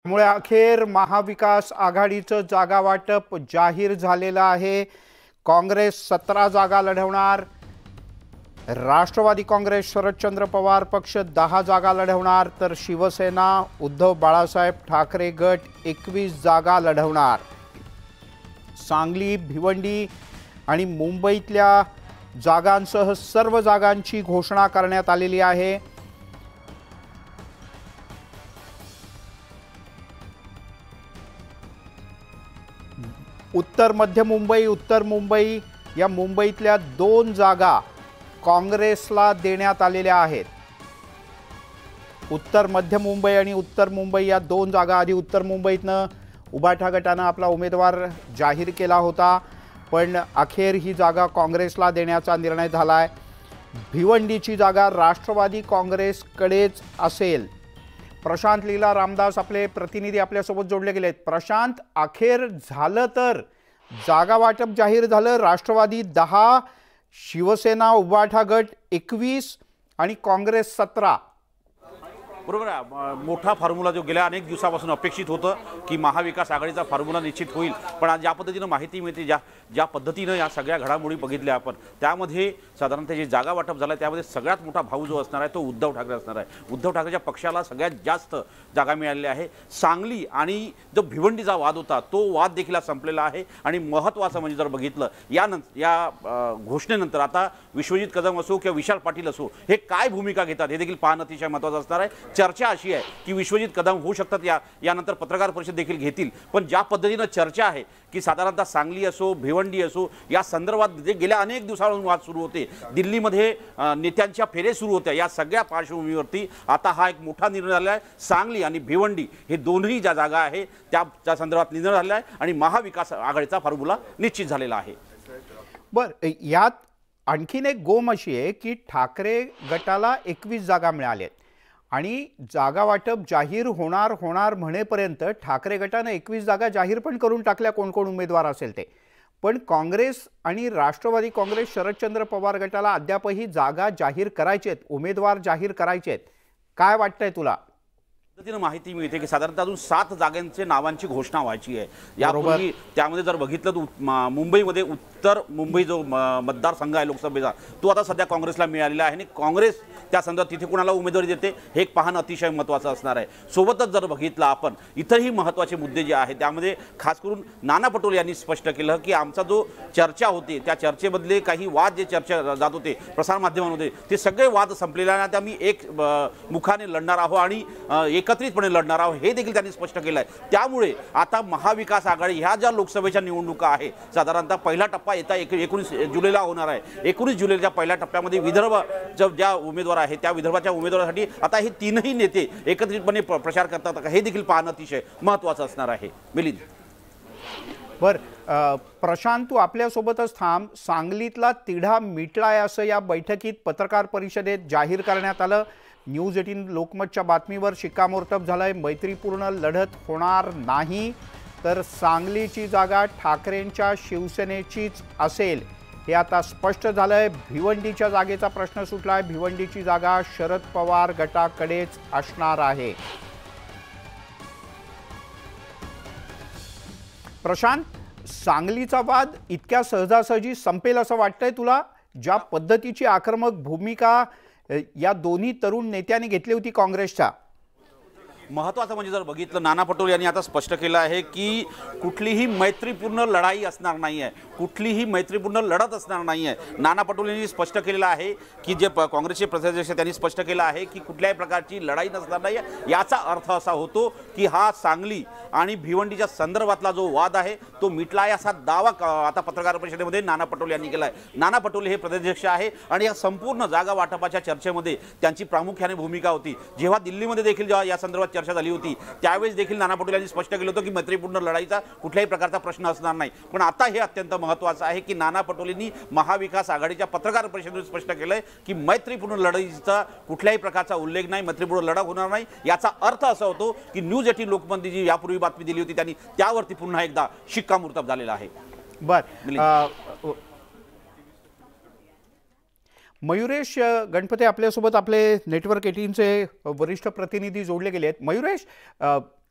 त्यामुळे अखेर महाविकास आघाडीचं जागा वाटप जाहीर झालेलं आहे। काँग्रेस 17 जागा लढवणार, राष्ट्रवादी काँग्रेस शरदचंद्र पवार पक्ष 10 जागा लढवणार, तर शिवसेना उद्धव बाळासाहेब ठाकरे गट 21 जागा लढवणार। सांगली, भिवंडी आणि मुंबईतल्या जागांसह सर्व जागांची घोषणा करण्यात आलेली आहे। उत्तर मध्य मुंबई या मुंबईतल्या 2 जागा काँग्रेसला देण्यात आलेल्या आहेत। उत्तर मध्य मुंबई आणि उत्तर मुंबई या 2 जागा आधी उत्तर मुंबईतनं उभाठा गटानं आपला उमेदवार जाहीर केला होता, पण अखेर ही जागा काँग्रेसला देण्याचा निर्णय झालाय। भिवंडीची जागा राष्ट्रवादी काँग्रेसकडेच असेल। प्रशांत लीला रामदास आपले प्रतिनिधी आपल्यासोबत जोडले गेलेत। प्रशांत, अखेर झालं तर जागा वाटप जाहीर झालं, राष्ट्रवादी 10, शिवसेना उभाठा गट 21 आणि काँग्रेस 17। बरोबर आहे। मोठा फॉर्म्युला जो गेल्या अनेक दिवसापासून अपेक्षित होतं की महाविकास आघाडीचा फॉर्म्युला निश्चित होईल, पण आज ज्या पद्धतीनं माहिती मिळते, ज्या पद्धतीनं या सगळ्या घडामोडी बघितल्या आपण, त्यामध्ये साधारणतः जे जागा वाटप झालं त्यामध्ये सगळ्यात मोठा भाऊ जो असणार आहे तो उद्धव ठाकरे असणार आहे। उद्धव ठाकरेच्या पक्षाला सगळ्यात जास्त जागा मिळालेल्या आहे। सांगली आणि जो भिवंडीचा वाद होता तो वाद देखील संपलेला आहे। आणि महत्त्वाचं म्हणजे जर बघितलं या घोषणेनंतर आता विश्वजित कदम असो किंवा विशाल पाटील असो हे काय भूमिका घेतात हे देखील पाहणं अतिशय महत्त्वाचं असणार आहे। चर्चा अशी आहे की विश्वजित कदम होऊ शकतात, यानंतर पत्रकार परिषद देखील घेतील, पण ज्या पद्धतीनं चर्चा आहे की साधारणतः सांगली असो भिवंडी असो या संदर्भात जे गेल्या अनेक दिवसांपासून वाद सुरू होते, दिल्लीमध्ये नेत्यांच्या फेरे सुरू होत्या, या सगळ्या पार्श्वभूमीवरती आता हा एक मोठा निर्णय झाला आहे। सांगली आणि भिवंडी हे दोन्ही ज्या जागा आहे त्या संदर्भात निर्णय झालेला आहे आणि महाविकास आघाडीचा फॉर्म्युला निश्चित झालेला आहे। बरं, यात आणखीन एक गोम अशी आहे की ठाकरे गटाला 21 जागा मिळाल्यात आणि जागा वाटप जाहीर होणार म्हणेपर्यंत ठाकरे गटाने 21 जागा जाहीर पण करून टाकल्या, कोण कोण उमेदवार असेल ते। पण काँग्रेस आणि राष्ट्रवादी काँग्रेस शरदचंद्र पवार गटाला अद्यापही जागा जाहीर करायचे आहेत, उमेदवार जाहीर करायचे आहेत। काय वाटतंय तुला? पद्धतीनं माहिती मिळते की साधारणतः अजून 7 जागांचे नावांची घोषणा व्हायची आहे। यापूर्वी त्यामध्ये जर बघितलं तर मुंबईमध्ये उत्तर मुंबई जो मतदारसंघ आहे लोकसभेचा तो आता सध्या काँग्रेसला मिळालेला आहे आणि काँग्रेस त्या संदर्भात तिथे कोणाला उमेदवारी देते हे पाहणं अतिशय महत्त्वाचं असणार आहे। सोबतच जर बघितलं आपण इतरही महत्त्वाचे मुद्दे जे आहेत त्यामध्ये खास करून नाना पटोले यांनी स्पष्ट केलं की आमचा जो चर्चा होते त्या चर्चेमधले काही वाद जे चर्चा जात होते प्रसारमाध्यमांमध्ये ते सगळे वाद संपलेले आहेत। आम्ही एक मुखाने लढणार आहोत आणि एकत्रितपणे लढणार आहोत हे देखील त्यांनी स्पष्ट केलं आहे। त्यामुळे आता महाविकास आघाडी ह्या ज्या लोकसभेच्या निवडणुका आहे साधारणतः पहिला टप्पा येता 19 जुलैला होणार आहे। 19 जुलैच्या पहिल्या टप्प्यामध्ये विदर्भ ज्या उमेदवार आहे त्या विदर्भाच्या उमेदवारासाठी आता हे तीनही नेते एकत्रितपणे प्रचार करतात हे देखील पाहणं अतिशय महत्त्वाचं असणार आहे। मिलिंद, प्रशांत, तू आपल्यासोबतच थांब। सांगलीतला तिढा मिटलाय असं या बैठकीत पत्रकार परिषदेत जाहीर करण्यात आलं। न्यूज 18 लोकमतच्या बातमीवर शिक्कामोर्तब झालंय। मैत्रीपूर्ण लढत होणार नाही, तर सांगलीची जागा ठाकरेंच्या शिवसेनेचीच असेल हे आता स्पष्ट झालंय। भिवंडीच्या जागेचा प्रश्न सुटलाय, भिवंडीची जागा शरद पवार गटाकडेच असणार आहे। प्रशांत, सांगलीचा वाद इतक्या सहजासहजी संपेल असं वाटतंय तुला? ज्या पद्धतीची आक्रमक भूमिका या दोन्ही तरुण नेत्यांनी घेतली होती काँग्रेसच्या, महत्त्वाचं म्हणजे जर बघितलं नाना पटोले यांनी आता स्पष्ट केलं आहे की कुठलीही मैत्रीपूर्ण लढाई असणार नाही आहे, कुठलीही मैत्रीपूर्ण लढत असणार नाही आहे। नाना पटोले यांनी स्पष्ट केलेलं आहे की जे काँग्रेसचे प्रदेशाध्यक्ष त्यांनी स्पष्ट केलं आहे की कुठल्याही प्रकारची लढाई नसणार नाही आहे। याचा अर्थ असा होतो की हा सांगली आणि भिवंडीच्या संदर्भातला जो वाद आहे तो मिटला आहे असा दावा आता पत्रकार परिषदेमध्ये नाना पटोले यांनी केला आहे। नाना पटोले हे प्रदेशाध्यक्ष आहे आणि या संपूर्ण जागा वाटपाच्या चर्चेमध्ये त्यांची प्रामुख्याने भूमिका होती। जेव्हा दिल्लीमध्ये देखील जेव्हा या संदर्भात चर्चा झाली होती त्यावेळेस देखील नाना पटोले यांनी स्पष्ट केलं होतं की मैत्रीपूर्ण लढाईचा कुठल्याही प्रकारचा प्रश्न असणार नाही। पण आता हे अत्यंत महत्त्वाचं आहे की नाना पटोलेंनी महाविकास आघाडीच्या पत्रकार परिषदेत स्पष्ट केलंय की मैत्रीपूर्ण लढाईचा कुठल्याही प्रकारचा उल्लेख नाही, मैत्रीपूर्ण लढा होणार नाही। याचा अर्थ असा होतो की न्यूज 18 लोकमतची जी यापूर्वी बातमी दिली होती त्यांनी त्यावरती पुन्हा एकदा शिक्कामोर्तब झालेला आहे। मयुरेश गणपते आपल्यासोबत आपले नेटवर्क 18 चे वरिष्ठ प्रतिनिधी जोडले गेले आहेत। मयुरेश,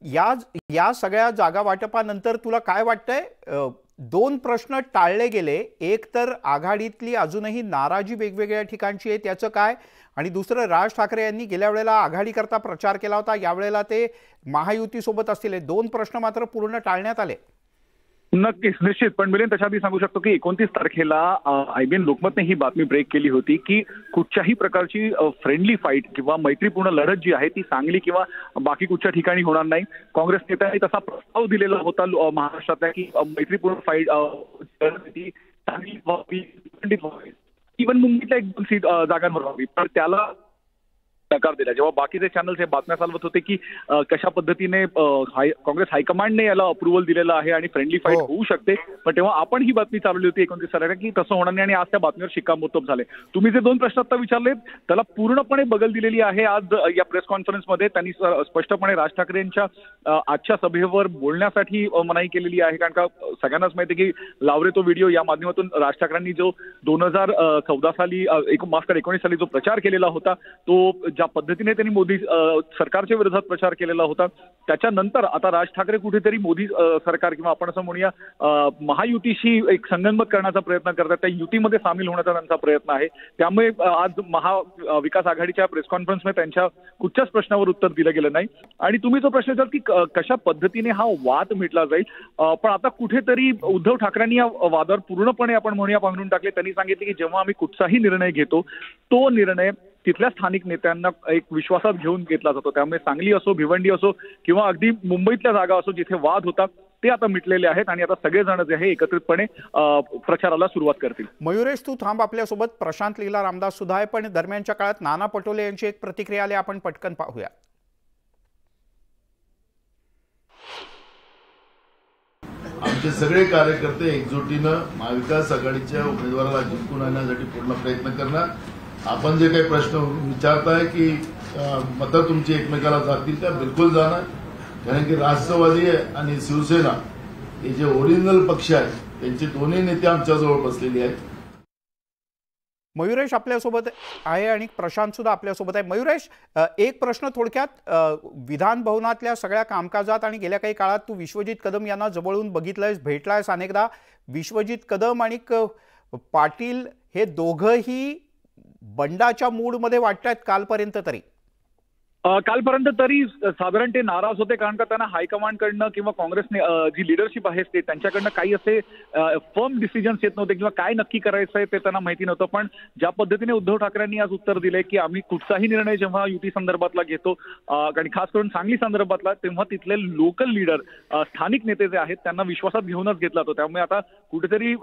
या या सगळ्या जागा वाटपानंतर तुला काय वाटतंय? दोन प्रश्न टाळले गेले, एक तर आघाडीतली अजूनही नाराजी वेगवेगळ्या ठिकाणची आहे, त्याचं काय? आणि दुसरं, राज ठाकरे यांनी गेल्या वेळेला आघाडीकरता प्रचार केला होता, यावेळेला ते महायुतीसोबत असतील, दोन प्रश्न मात्र पूर्ण टाळण्यात आले. नक्कीच, निश्चित. पण मिलिंद, त्याच्या आधी सांगू शकतो की 29 तारखेला IBN लोकमतने ही बातमी ब्रेक केली होती की कुठच्याही प्रकारची फ्रेंडली फाईट किंवा मैत्रीपूर्ण लढत जी आहे ती सांगली किंवा बाकी कुठच्या ठिकाणी होणार नाही. काँग्रेस नेत्यांनी तसा प्रस्ताव दिलेला होता महाराष्ट्रातल्या की मैत्रीपूर्ण फाईट सांगली व्हावी, इव्हन मुंबईतल्या 1-2 सीट जागांवर व्हावी, पण त्याला नकार दिला. जेव्हा बाकीचे चॅनल्स हे बातम्या चालवत होते की कशा पद्धतीने काँग्रेस हायकमांडने याला अप्रुव्हल दिलेलं आहे आणि फ्रेंडली फाईट होऊ शकते, पण तेव्हा आपण ही बातमी चालवली होती 29 तारखेला की तसं होणार नाही आणि आज त्या बातमीवर शिक्कामोर्तब झाले. तुम्ही जे दोन प्रश्न आता विचारलेत त्याला पूर्णपणे बगल दिलेली आहे. आज या प्रेस कॉन्फरन्समध्ये त्यांनी स्पष्टपणे राज ठाकरे यांच्या आजच्या सभेवर बोलण्यासाठी मनाई केलेली आहे. कारण का सगळ्यांनाच माहिती आहे की लावरे तो व्हिडिओ या माध्यमातून राज ठाकरेंनी जो 2014 साली 19 साली जो प्रचार केलेला होता, तो ज्या पद्धतीने त्यांनी मोदी सरकारच्या विरोधात प्रचार केलेला होता, त्याच्यानंतर आता राज ठाकरे कुठेतरी मोदी सरकार किंवा आपण असं म्हणूया महायुतीशी एक संगनमत करण्याचा प्रयत्न करतात, त्या युतीमध्ये सामील होण्याचा त्यांचा प्रयत्न आहे. त्यामुळे आज महाविकास आघाडीच्या प्रेस कॉन्फरन्समध्ये त्यांच्या कुठच्याच प्रश्नावर उत्तर दिलं गेलं नाही. आणि तुम्ही जो प्रश्न विचारला की कशा पद्धतीने हा वाद मिटला जाईल, पण आता कुठेतरी उद्धव ठाकरेंनी या वादावर पूर्णपणे आपण म्हणूया पांघरून टाकले. त्यांनी सांगितले की जेव्हा आम्ही कुठचाही निर्णय घेतो तो निर्णय तिथल्या स्थानिक नेत्यांना एक विश्वासात घेऊन घेतला जातो. त्यामुळे सांगली असो, भिवंडी असो किंवा अगदी मुंबईतल्या जागा असो जिथे वाद होता ते आता मिटलेले आहेत आणि आता सगळेजण जे आहे एकत्रितपणे प्रचाराला सुरुवात करतील. मयुरेश, तू थांब, आपल्यासोबत प्रशांत लीला रामदास सुद्धा आहे, पण दरम्यानच्या काळात नाना पटोले यांची एक प्रतिक्रिया आली, आपण पटकन पाहूया. आमचे सगळे कार्यकर्ते एकजुटीनं महाविकास आघाडीच्या उमेदवाराला जिंकून आणण्यासाठी पूर्ण प्रयत्न करणार. आपण जे काही प्रश्न विचारताय की मतं तुमची एकमेकाला जातील का, बिलकुल जाणार. कारण की राष्ट्रवादी आणि शिवसेना हे जे ओरिजिनल पक्ष आहेत त्यांचे दोन्ही नेते आमच्याजवळ बसलेले आहेत. मयुरेश आपल्यासोबत आहे आणि प्रशांत सुद्धा आपल्यासोबत आहे. मयुरेश, एक प्रश्न थोडक्यात, विधान भवनातल्या सगळ्या कामकाजात आणि गेल्या काही काळात तू विश्वजित कदम यांना जवळून बघितलंयस, भेटलायस अनेकदा. विश्वजित कदम आणि पाटील हे दोघंही बंडाच्या मूडमध्ये वाटतायत कालपर्यंत तरी. कालपर्यंत तरी साधारण ते नाराज होते, कारण का त्यांना हायकमांडकडनं किंवा काँग्रेसने जी लिडरशिप आहे ते त्यांच्याकडनं काही असे फर्म डिसिजन्स येत नव्हते किंवा काय नक्की करायचं आहे ते त्यांना माहिती नव्हतं. पण ज्या पद्धतीने उद्धव ठाकरेंनी आज उत्तर दिले की आम्ही कुठचाही निर्णय जेव्हा युती संदर्भातला घेतो आणि खास करून सांगली संदर्भातला, तेव्हा तिथले लोकल लीडर स्थानिक नेते जे आहेत त्यांना विश्वासात घेऊनच घेतला जातो. त्यामुळे आता कुठेतरी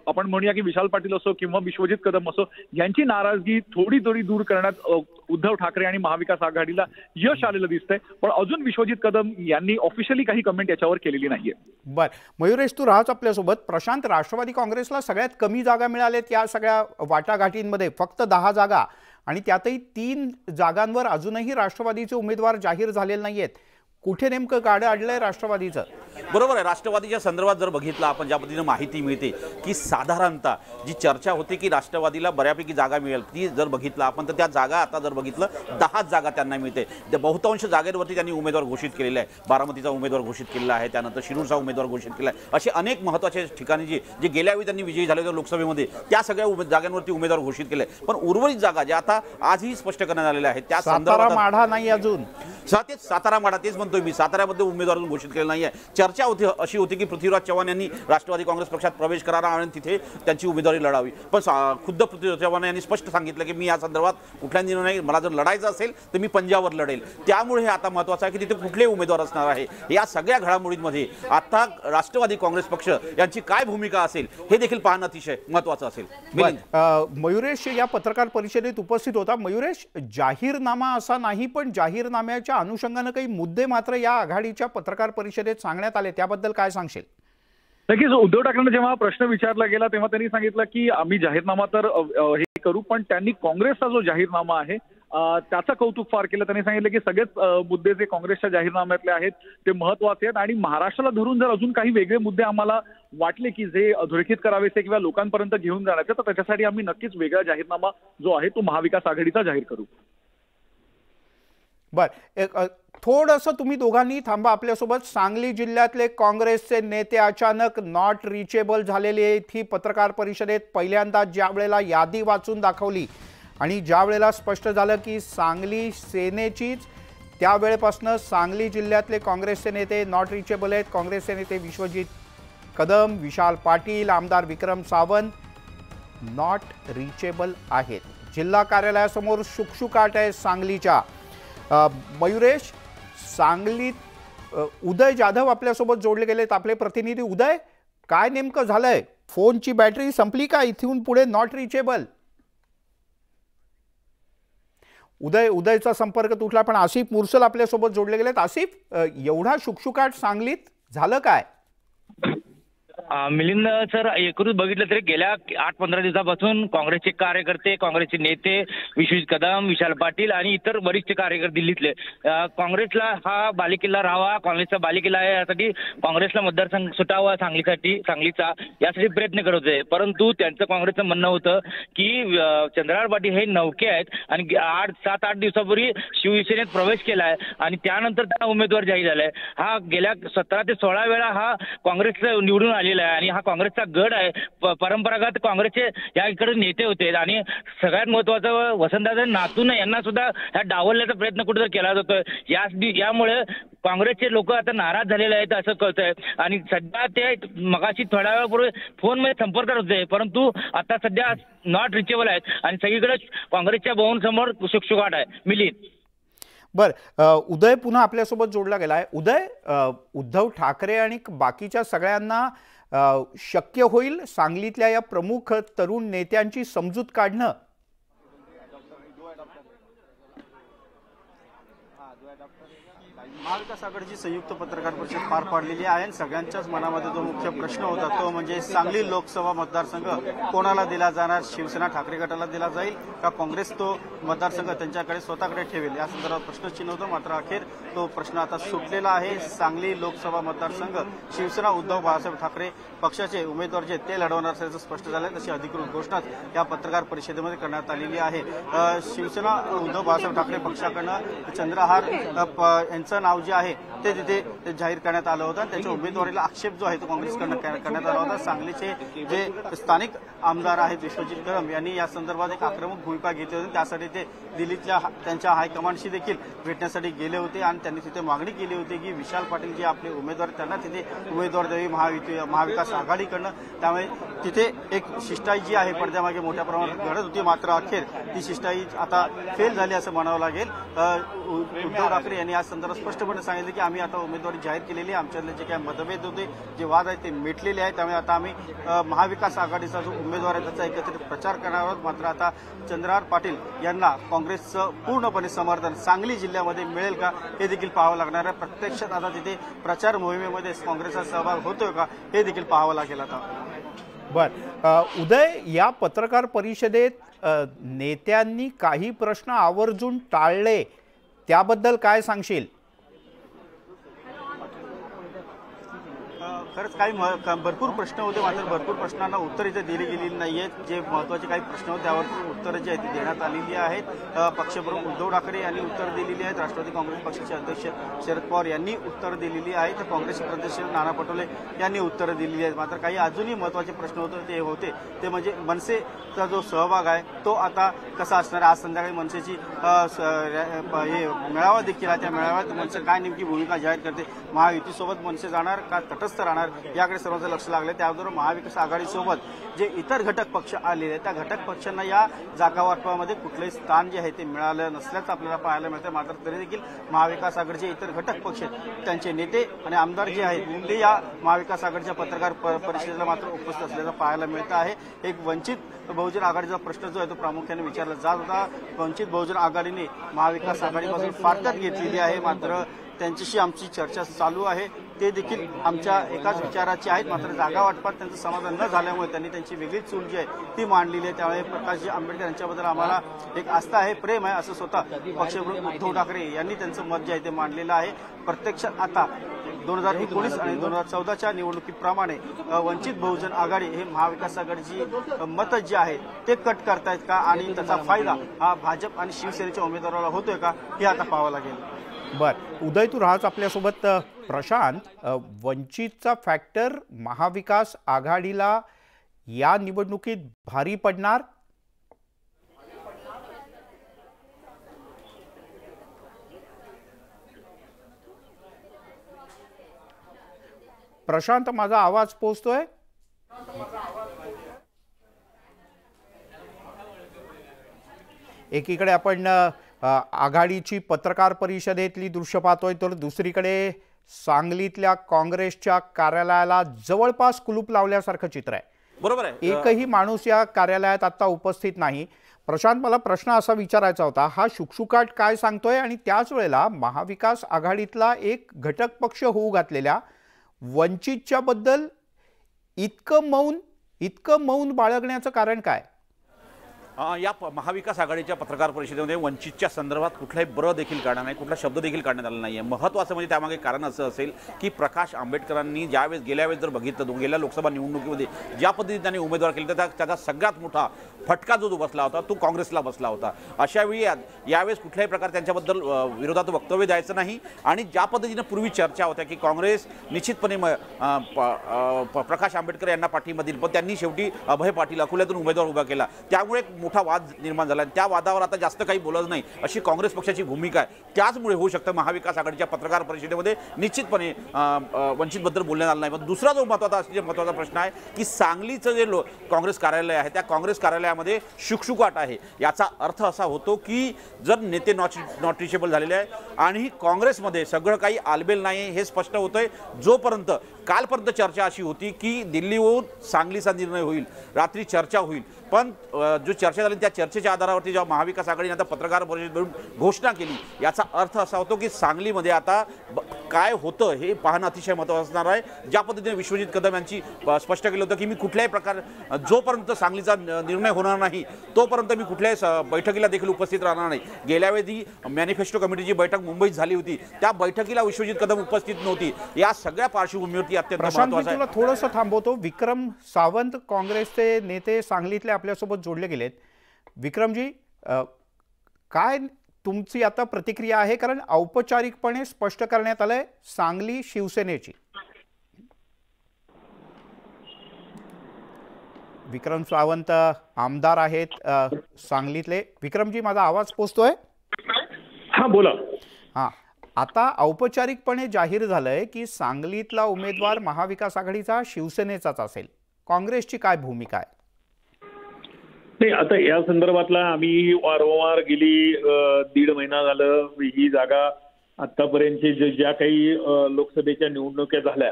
आपण म्हणूया की विशाल पाटील असो किंवा विश्वजित कदम असो यांची नाराजगी थोडी दूर करण्यात उद्धव ठाकरे आणि महाविकास आघाडीला यश आलेलं दिसतंय. पण अजून विश्वजित कदम यांनी ऑफिशियली काही कमेंट याच्यावर केलेली नाहीये. बर मयुरेश, तू राहत आपल्यासोबत. प्रशांत, राष्ट्रवादी काँग्रेसला सगळ्यात कमी जागा मिळाल्यात या सगळ्या वाटाघाटींमध्ये, फक्त 10 जागा, आणि त्यातही 3 जागांवर अजूनही राष्ट्रवादीचे उमेदवार जाहीर झालेले नाहीयेत. कुठे नेमकं गाडं अडलंय राष्ट्रवादीचं? बरोबर आहे. राष्ट्रवादीच्या संदर्भात जर बघितलं आपण, ज्या पद्धतीने माहिती मिळते की साधारणतः जी चर्चा होती की राष्ट्रवादीला बऱ्यापैकी जागा मिळेल, ती जर बघितलं आपण तर त्या जागा आता जर बघितलं 10 जागा त्यांना मिळते. त्या बहुतांश जागेवरती त्यांनी उमेदवार घोषित केलेले आहे. बारामतीचा उमेदवार घोषित केलेला आहे, त्यानंतर शिरूरचा उमेदवार घोषित केला आहे. असे अनेक महत्त्वाचे ठिकाणी जे गेल्यावेळी त्यांनी विजयी झाले होते लोकसभेमध्ये, त्या सगळ्या जागांवरती उमेदवार घोषित केले. पण उर्वरित जागा ज्या आता आजही स्पष्ट करण्यात आलेल्या आहेत त्या संदर्भात माढा नाही अजून. सातारा माढा, तेच म्हणतोय मी, साताऱ्यामध्ये उमेदवार घोषित केले नाही आहे. चर्चा होती अशी होती की पृथ्वीराज चव्हाण यांनी राष्ट्रवादी काँग्रेस पक्षात प्रवेश करावा आणि तिथे त्यांची उमेदवारी लढावी. पण खुद्द पृथ्वीराज चव्हाण यांनी स्पष्ट सांगितलं की मी या संदर्भात कुठल्या निर्णय नाही, मला जर लढायचं असेल तर मी पंजाबवर लढेल. त्यामुळे हे आता महत्त्वाचं आहे की तिथे कुठले उमेदवार असणार आहे. या सगळ्या घडामोडींमध्ये आता राष्ट्रवादी काँग्रेस पक्ष यांची काय भूमिका असेल हे देखील पाहणं अतिशय महत्त्वाचं असेल. मयुरेश या पत्रकार परिषदेत उपस्थित होता. मयुरेश, जाहीरनामा असा नाही, पण जाहीरनाम्याच्या अनुषंगानं काही मुद्दे मात्र या आघाडीच्या पत्रकार परिषदेत सांगण्यात आले, त्याबद्दल काय सांगशील? नक्कीच. उद्धव ठाकरेंना जेव्हा प्रश्न विचारला गेला तेव्हा त्यांनी सांगितलं की आम्ही जाहीरनामा तर हे करू, पण त्यांनी काँग्रेसचा जो जाहीरनामा आहे त्याचं कौतुक फार केलं. त्यांनी सांगितलं की सगळेच मुद्दे जे काँग्रेसच्या जाहीरनाम्यातले आहेत ते महत्त्वाचे आहेत आणि महाराष्ट्राला धरून जर अजून काही वेगळे मुद्दे आम्हाला वाटले की जे अधोरेखित करावेसे किंवा लोकांपर्यंत घेऊन जाण्याचे, तर त्याच्यासाठी आम्ही नक्कीच वेगळा जाहीरनामा जो आहे तो महाविकास आघाडीचा जाहीर करू. बर, थोडंसं तुम्ही दोघांनी थांबा आपल्यासोबत. सांगली जिल्ह्यातले काँग्रेसचे नेते अचानक नॉट रिचेबल झालेले आहेत. ही पत्रकार परिषदेत पहिल्यांदा ज्या वेळेला यादी वाचून दाखवली आणि ज्या वेळेला स्पष्ट झालं की सांगली सेनेचीच, त्यावेळेपासून सांगली जिल्ह्यातले काँग्रेसचे नेते नॉट रिचेबल आहेत. काँग्रेसचे नेते विश्वजित कदम, विशाल पाटील, आमदार विक्रम सावंत नॉट रिचेबल आहेत. जिल्हा कार्यालयासमोर शुकशुकाट आहे सांगलीच्या. मयुरेश, सांगलीत उदय जाधव आपल्यासोबत जोडले गेलेत, आपले प्रतिनिधी. उदय, काय नेमकं झालंय? फोनची बॅटरी संपली का? इथून पुढे नॉट रिचेबल. उदयचा संपर्क तुटला, पण आसिफ मुरसल आपल्यासोबत जोडले गेलेत. आसिफ, एवढा शुकशुकाट सांगलीत झालं काय? मिलिंद सर, एकूणच बघितलं तरी गेल्या 8-15 दिवसापासून काँग्रेसचे कार्यकर्ते, काँग्रेसचे नेते विश्वजित कदम, विशाल पाटील आणि इतर वरिष्ठ कार्यकर्ते दिल्लीतले काँग्रेसला हा बालेकिल्ला राहावा, काँग्रेसचा बालेकिल्ला आहे यासाठी काँग्रेसला मतदारसंघ सुटावा सांगलीचा यासाठी प्रयत्न करत होते. परंतु त्यांचं काँग्रेसचं म्हणणं होतं की चंद्रहार पाटील हे नौके आहेत आणि 7-8 दिवसापूर्वी शिवसेनेत प्रवेश केला आहे आणि त्यानंतर त्यांना उमेदवार जाहीर झालाय. हा गेल्या 17 ते 16 वेळा हा काँग्रेसला निवडून आलेला आहे आणि हा काँग्रेसचा गड आहे. परंपरागत काँग्रेसचे या इकडे नेते होते आणि सगळ्यात महत्वाचं वसंतदादा नातून यांना सुद्धा ह्या डावलण्याचा प्रयत्न कुठेतरी केला जातोय. यामुळे काँग्रेसचे लोक आता नाराज झालेले आहेत असं कळतंय आणि सध्या ते मगाशी थोड्या वेळापूर्वी फोनमध्ये संपर्कात होते, परंतु आता सध्या नॉट रिचेबल आहेत आणि सगळीकडे काँग्रेसच्या भवनसमोर शुकशुकाट आहे. मिलिंद. बर, उदय पुन्हा आपल्यासोबत जोडला गेलाय. उदय, उद्धव ठाकरे आणि बाकीच्या सगळ्यांना शक्य होईल सांगलीतल्या या प्रमुख तरुण नेत्यांची समजूत काढणं? महाविकास आघाडीची संयुक्त पत्रकार परिषद पार पाडलेली आहे आणि सगळ्यांच्याच मनामध्ये जो मुख्य प्रश्न होता तो म्हणजे सांगली लोकसभा मतदारसंघ कोणाला दिला जाणार? शिवसेना ठाकरे गटाला दिला जाईल का काँग्रेस तो मतदारसंघ त्यांच्याकडे स्वतःकडे ठेवेल या संदर्भात प्रश्नचिन्ह होतं. मात्र अखेर तो प्रश्न आता सुटलेला आहे. सांगली लोकसभा मतदारसंघ शिवसेना उद्धव बाळासाहेब ठाकरे पक्षाचे उमेदवार जे ते लढवणार असल्याचं स्पष्ट झालं. तशी अधिकृत घोषणा या पत्रकार परिषदेमध्ये करण्यात आलेली आहे. शिवसेना उद्धव बाळासाहेब ठाकरे पक्षाकडनं चंद्रहार यांचं नाव जे आहे ते तिथे जाहीर करण्यात आलं होतं. त्याच्या उमेदवारीला आक्षेप जो आहे तो काँग्रेसकडनं करण्यात आला होता. सांगलीचे जे स्थानिक आमदार आहेत विश्वजित कदम यांनी या संदर्भात एक आक्रमक भूमिका घेतली होती. त्यासाठी ते दिल्लीतल्या त्यांच्या हायकमांडशी देखील भेटण्यासाठी गेले होते आणि त्यांनी तिथे मागणी केली होती की विशाल पाटील जे आपले उमेदवार त्यांना तिथे उमेदवार द्यावी महाविकास आघाडीकडनं. त्यामुळे तिथे एक शिष्टाई जी आहे पडद्यामागे मोठ्या प्रमाणात घडत होती. मात्र अखेर ती शिष्टाई आता फेल झाली असं म्हणावं लागेल. उद्धव ठाकरे यांनी या संदर्भात स्पष्टपणे सांगितलं की आम्ही आता उमेदवारी जाहीर केलेली आहे. आमच्यातले जे काही मतभेद होते, जे वाद आहेत ते मिटलेले आहेत. त्यामुळे आता आम्ही महाविकास आघाडीचा जो उमेदवार आहे त्याचा एकत्रित प्रचार करणार आहोत. मात्र आता चंद्रहार पाटील यांना काँग्रेसचं पूर्णपणे समर्थन सांगली जिल्ह्यामध्ये मिळेल का हे देखील पाहावं लागणार आहे. प्रत्यक्षात आता तिथे प्रचार मोहिमेमध्ये काँग्रेसचा सहभाग होतोय का हे देखील पाहावं लागेल आता. बर, उदय, या पत्रकार परिषदेत नेत्यांनी काही प्रश्न आवर्जून टाळले, त्याबद्दल काय सांगशील? खरंच काही भरपूर प्रश्न होते, मात्र भरपूर प्रश्नांना उत्तर इथे दिली गेलेली नाहीयेत. जे महत्वाचे काही प्रश्न होते त्यावर उत्तरं जी आहेत ती देण्यात आलेली आहेत. पक्षप्रमुख उद्धव ठाकरे यांनी उत्तर दिलेली आहेत. राष्ट्रवादी काँग्रेस पक्षाचे अध्यक्ष शरद पवार यांनी उत्तर दिलेली आहेत. काँग्रेसचे प्रदेश नाना पटोले यांनी उत्तरं दिलेली आहेत. मात्र काही अजूनही महत्वाचे प्रश्न होते ते म्हणजे मनसेचा जो सहभाग आहे तो आता कसा असणार. आज संध्याकाळी मनसेची मेळावा देखील आहे. त्या मेळाव्यात मनसे काय नेमकी भूमिका जाहीर करते, महायुतीसोबत मनसे जाणार का तटस्थ राहणार याकडे सर्वांचं लक्ष लागलं. त्याबरोबर महाविकास आघाडीसोबत जे इतर घटक पक्ष आलेले आहेत त्या घटक पक्षांना या जागा वाटपामध्ये कुठलंही स्थान जे आहे ते मिळालं नसल्याचं आपल्याला पाहायला मिळतं. मात्र तरी देखील महाविकास आघाडीचे इतर घटक पक्ष त्यांचे नेते आणि आमदार जे आहेत ते या महाविकास आघाडीच्या पत्रकार परिषदेला मात्र उपस्थित असल्याचं पाहायला मिळतं आहे. एक वंचित बहुजन आघाडीचा प्रश्न जो आहे तो प्रामुख्याने विचारला जात होता. वंचित बहुजन आघाडीने महाविकास आघाडीपासून फारकत घेतलेली आहे. मात्र त्यांच्याशी आमची चर्चा चालू आहे. ते देखील आमच्या एकाच विचाराची आहेत. मात्र जागा वाटपात त्यांचं समाधान न झाल्यामुळे त्यांनी त्यांची वेगळी चूल जी आहे ती मांडलेली आहे. त्यामुळे प्रकाशजी आंबेडकर यांच्याबद्दल आम्हाला एक आस्था आहे, प्रेम आहे असं स्वतः पक्षप्रमुख उद्धव ठाकरे यांनी त्यांचं मत जे आहे ते मांडलेलं आहे. प्रत्यक्षात आता 2019 आणि 2014च्या निवडणुकीप्रमाणे वंचित बहुजन आघाडी हे महाविकास आघाडीची मतं जी आहे ते कट करतायत का आणि त्याचा फायदा हा भाजप आणि शिवसेनेच्या उमेदवाराला होतोय का हे आता पाहावं लागेल। बर उदय, तू राहत आपल्यासोबत। प्रशांत, वंचितचा फॅक्टर महाविकास आघाडीला या निवडणुकीत भारी पडणार? प्रशांत, माझा आवाज पोहोचतोय? एकीकडे आपण आघाडीची पत्रकार परिषदेतली दृश्य पाहतोय, तर दुसरीकडे सांगलीतल्या काँग्रेसच्या कार्यालयाला जवळपास कुलूप लावल्यासारखं चित्र आहे। बरोबर आहे, एकही माणूस या कार्यालयात आता उपस्थित नाही। प्रशांत, मला प्रश्न असा विचारायचा होता, हा शुकशुकाट काय सांगतोय आणि त्याच वेळेला महाविकास आघाडीतला एक घटक पक्ष होऊ घातलेल्या वंचितच्या बद्दल इतकं मौन बाळगण्याचं कारण काय? या महाविकास आघाडीच्या पत्रकार परिषदेमध्ये वंचितच्या संदर्भात कुठलाही ब्र देखील काढणार नाही, कुठला शब्द देखील काढण्यात आला नाही आहे। महत्त्वाचं म्हणजे त्यामागे कारण असं असेल की प्रकाश आंबेडकरांनी गेल्या वेळेस जर बघितलं, गेल्या लोकसभा निवडणुकीमध्ये ज्या पद्धतीने त्यांनी उमेदवार केले तर त्याचा सगळ्यात मोठा फटका जो बसला होता तो काँग्रेसला बसला होता। अशावेळी यावेळेस कुठल्याही प्रकारे त्यांच्याबद्दल विरोधात वक्तव्य द्यायचं नाही आणि ज्या पद्धतीनं पूर्वी चर्चा होत्या की काँग्रेस निश्चितपणे प्रकाश आंबेडकर यांना पाठिंबा देईल, पण त्यांनी शेवटी अभय पाटील अकोल्यातून उमेदवार उभा केला, त्यामुळे मोठा वाद निर्माण झाला। त्या वादावर आता जास्त काही बोलत नाही अशी काँग्रेस पक्षाची भूमिका आहे। त्याचमुळे होऊ शकतं महाविकास आघाडीच्या पत्रकार परिषदेमध्ये निश्चितपणे वंचितबद्दल बोलण्यात आलं नाही। पण दुसरा जो महत्त्वाचा प्रश्न आहे की सांगलीचं जे काँग्रेस कार्यालय आहे त्या काँग्रेस कार्यालयामध्ये शुकशुकाट आहे। याचा अर्थ असा होतो की जर नेते नॉट रिचेबल झालेले आहे आणि काँग्रेसमध्ये सगळं काही आलबेल नाही हे स्पष्ट होतंय। जोपर्यंत कालपर्यंत चर्चा अशी होती की दिल्लीहून सांगलीचा निर्णय होईल, रात्री चर्चा होईल, पण जो चर्चा झाली त्या चर्चेच्या आधारावरती जेव्हा महाविकास आघाडीने आता पत्रकार परिषदेतून घोषणा केली, याचा अर्थ असा होतो की सांगलीमध्ये आता काय होतं हे पाहणं अतिशय महत्त्वाचं असणार आहे। ज्या पद्धतीने विश्वजित कदम यांची स्पष्ट केलं होतं की मी कुठल्याही प्रकार जोपर्यंत सांगलीचा निर्णय होणार नाही तोपर्यंत मी कुठल्याही बैठकीला देखील उपस्थित राहणार नाही। गेल्या वेळी मॅनिफेस्टो कमिटीची बैठक मुंबईत झाली होती, त्या बैठकीला विश्वजित कदम उपस्थित नव्हती। या सगळ्या पार्श्वभूमीवरती अत्यंत महत्त्वाचं आहे। थोडंसं थांबवतो। विक्रम सावंत, काँग्रेसचे नेते सांगलीतले आपल्यासोबत जोडले गेलेत। विक्रमजी, काय तुमची आता प्रतिक्रिया आहे? कारण औपचारिकपणे स्पष्ट करण्यात आलंय सांगली शिवसेनेची। विक्रम सावंत आमदार आहेत सांगलीतले। विक्रमजी, माझा आवाज पोहोचतोय? हा, बोला। हा, आता औपचारिकपणे जाहीर झालंय की सांगलीतला उमेदवार महाविकास आघाडीचा शिवसेनेचाच असेल। काँग्रेसची काय भूमिका आहे? नाही, आता या संदर्भातला आम्ही वारंवार गेली 1.5 महिना झालं ही जागा आतापर्यंतची ज्या काही लोकसभेच्या निवडणुका झाल्या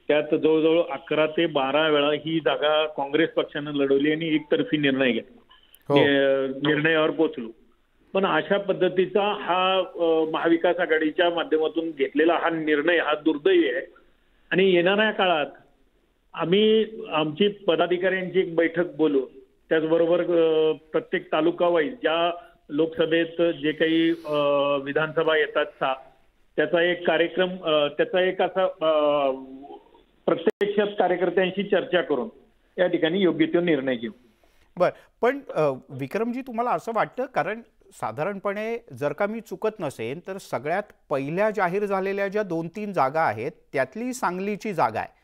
त्यात जवळजवळ 11 ते 12 वेळा ही जागा काँग्रेस पक्षानं लढवली आणि एकतर्फी निर्णय घेतला, निर्णयावर पोहोचलो। पण अशा पद्धतीचा हा महाविकास आघाडीच्या माध्यमातून घेतलेला हा निर्णय हा दुर्दैवी आहे आणि येणाऱ्या काळात आम्ही आमची पदाधिकाऱ्यांची एक बैठक बोलू, त्याचबरोबर प्रत्येक तालुका वाईज ज्या लोकसभेत जे काही विधानसभा येतात त्याचा एक कार्यक्रम, त्याचा एक असा प्रत्यक्षात कार्यकर्त्यांशी चर्चा करून या ठिकाणी योग्य तो निर्णय घेऊ। बर, पण विक्रमजी, तुम्हाला असं वाटतं, कारण साधारणपणे जर का मी चुकत नसेन तर सगळ्यात पहिल्या जाहीर झालेल्या ज्या 2-3 जागा आहेत त्यातली सांगलीची जागा आहे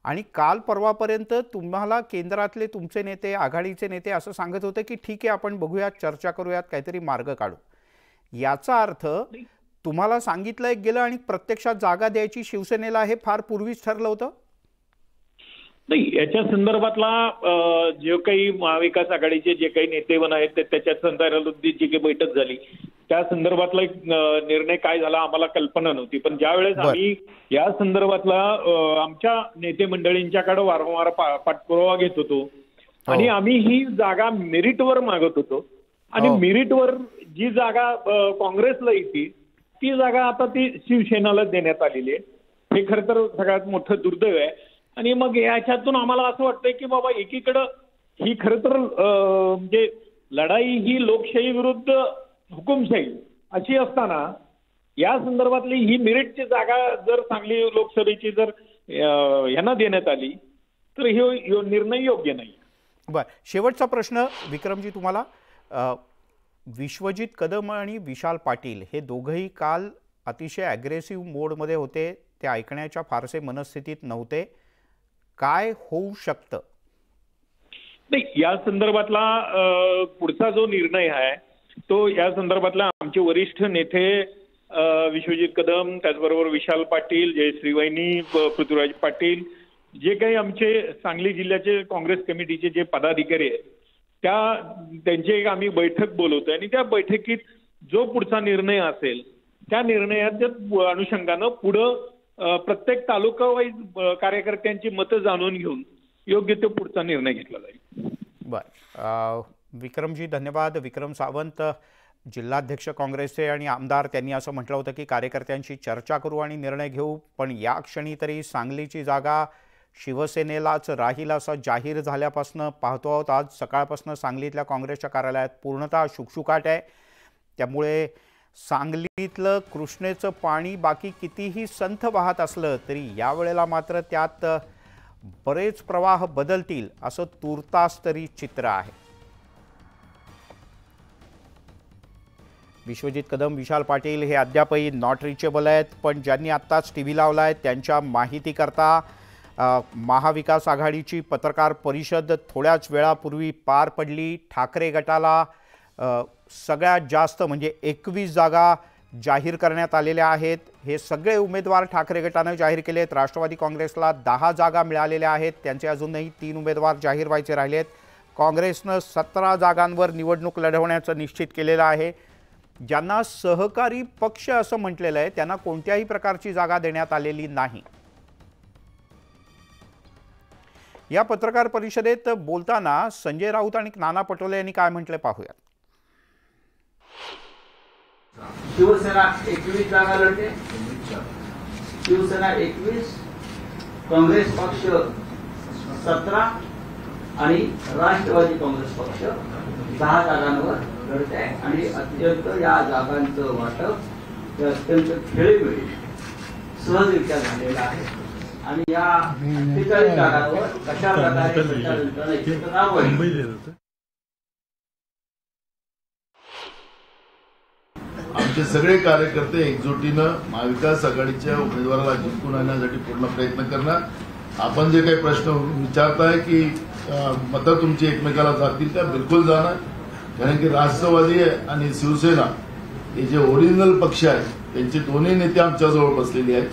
आणि काल परवापर्यंत तुम्हाला केंद्रातले तुमचे नेते, आघाडीचे नेते असं सांगत होते की ठीक आहे, आपण बघूयात, चर्चा करूयात, काहीतरी मार्ग काढू। याचा अर्थ तुम्हाला सांगितलं गेलं आणि प्रत्यक्षात जागा द्यायची शिवसेनेला हे फार पूर्वीच ठरलं होतं? नाही, याच्या संदर्भातला जे काही महाविकास आघाडीचे जे काही नेतेवन आहेत त्याच्या संदर्भात जी काही बैठक झाली त्या संदर्भातला एक निर्णय काय झाला आम्हाला कल्पना नव्हती। पण ज्या वेळेस आम्ही या संदर्भातला आमच्या नेते मंडळींच्याकडे वारंवार पाठपुरावा घेत होतो आणि आम्ही ही जागा मेरिटवर मागत होतो आणि मेरिटवर जी जागा काँग्रेसला येते ती जागा आता ती शिवसेनेला देण्यात आलेली आहे। हे खरं तर सगळ्यात मोठं दुर्दैव आहे आणि मग याच्यातून आम्हाला असं वाटतंय की बाबा एकीकडं ही खरं तर म्हणजे लढाई ही लोकशाही विरुद्ध हुकुमशाही अशी असताना या संदर्भातली ही मिरिटची जागा जर सांगली लोकसभेची जर यांना देण्यात आली तर हे निर्णय योग्य नाही. बर, शेवटचा प्रश्न विक्रमजी तुम्हाला. विश्वजित कदम आणि विशाल पाटील हे दोघंही काल अतिशय ॲग्रेसिव्ह मोडमध्ये होते, ते ऐकण्याच्या फारसे मनस्थितीत नव्हते. काय होऊ शकतं? नाही, या संदर्भातला पुढचा जो निर्णय आहे तो या संदर्भातला आमचे वरिष्ठ नेते विश्वजित कदम, त्याचबरोबर विशाल पाटील, जयश्री वहिनी, पृथ्वीराज पाटील, जे काही आमचे सांगली जिल्ह्याचे काँग्रेस कमिटीचे जे पदाधिकारी आहेत त्यांची एक आम्ही बैठक बोलवतोय आणि त्या बैठकीत जो पुढचा निर्णय असेल त्या निर्णयाच्या अनुषंगानं पुढं प्रत्येक तालुका वाईज कार्यकर्त्यांची मतं जाणून घेऊन योग्य तो पुढचा निर्णय घेतला जाईल. बर, विक्रमजी धन्यवाद. विक्रम सावंत जिल्हाध्यक्ष काँग्रेसचे आणि आमदार, त्यांनी असं म्हटलं होतं की कार्यकर्त्यांशी चर्चा करू आणि निर्णय घेऊ, पण या क्षणी तरी सांगलीची जागा शिवसेनेलाच राहील असं जाहीर झाल्यापासून पाहतो आहोत. आज सकाळपासून सांगलीतल्या काँग्रेसच्या कार्यालयात पूर्णतः शुकशुकाट आहे. त्यामुळे सांगलीतलं कृष्णेचं पाणी बाकी कितीही संथ वाहत असलं तरी यावेळेला मात्र त्यात बरेच प्रवाह बदलतील असं तूर्तास तरी चित्र आहे. विश्वजित कदम, विशाल पाटील हे अद्यापही नॉट रिचेबल आहेत, पण ज्यांनी आत्ताच टीव्ही लावला आहे त्यांच्या माहितीकरता महाविकास आघाडीची पत्रकार परिषद थोड्याच वेळापूर्वी पार पडली. ठाकरे गटाला सगळ्यात जास्त म्हणजे 21 जागा जाहीर करण्यात आलेल्या आहेत. हे सगळे उमेदवार ठाकरे गटानं जाहीर केले आहेत. राष्ट्रवादी काँग्रेसला 10 जागा मिळालेल्या आहेत, त्यांचे अजूनही 3 उमेदवार जाहीर व्हायचे राहिले आहेत. काँग्रेसनं 17 जागांवर निवडणूक लढवण्याचं निश्चित केलेलं आहे. ज्यांना सहकारी पक्ष असं म्हटलेलं आहे त्यांना कोणत्याही प्रकारची जागा देण्यात आलेली नाही. या पत्रकार परिषदेत बोलताना संजय राऊत आणि नाना पटोले यांनी काय म्हटले पाहूया. शिवसेना 21 जागा लढते, शिवसेना 21, काँग्रेस पक्ष 17 आणि राष्ट्रवादी काँग्रेस पक्ष 10 जागांवर लढते आहे. आणि अत्यंत या जागांचं वाटप हे अत्यंत खेळीमेळी सहजरित्या झालेलं आहे. आणि या 48 जागांवर कशा प्रकारे आमचे सगळे कार्यकर्ते एकजुटीनं महाविकास आघाडीच्या उमेदवाराला जिंकून आणण्यासाठी पूर्ण प्रयत्न करणार. आपण जे काही प्रश्न विचारताय की मतं तुमची एकमेकाला जातील, त्या बिलकुल जाणार. कारण की राष्ट्रवादी आणि शिवसेना हे जे ओरिजिनल पक्ष आहेत त्यांचे दोन्ही नेते आमच्याजवळ बसलेले आहेत.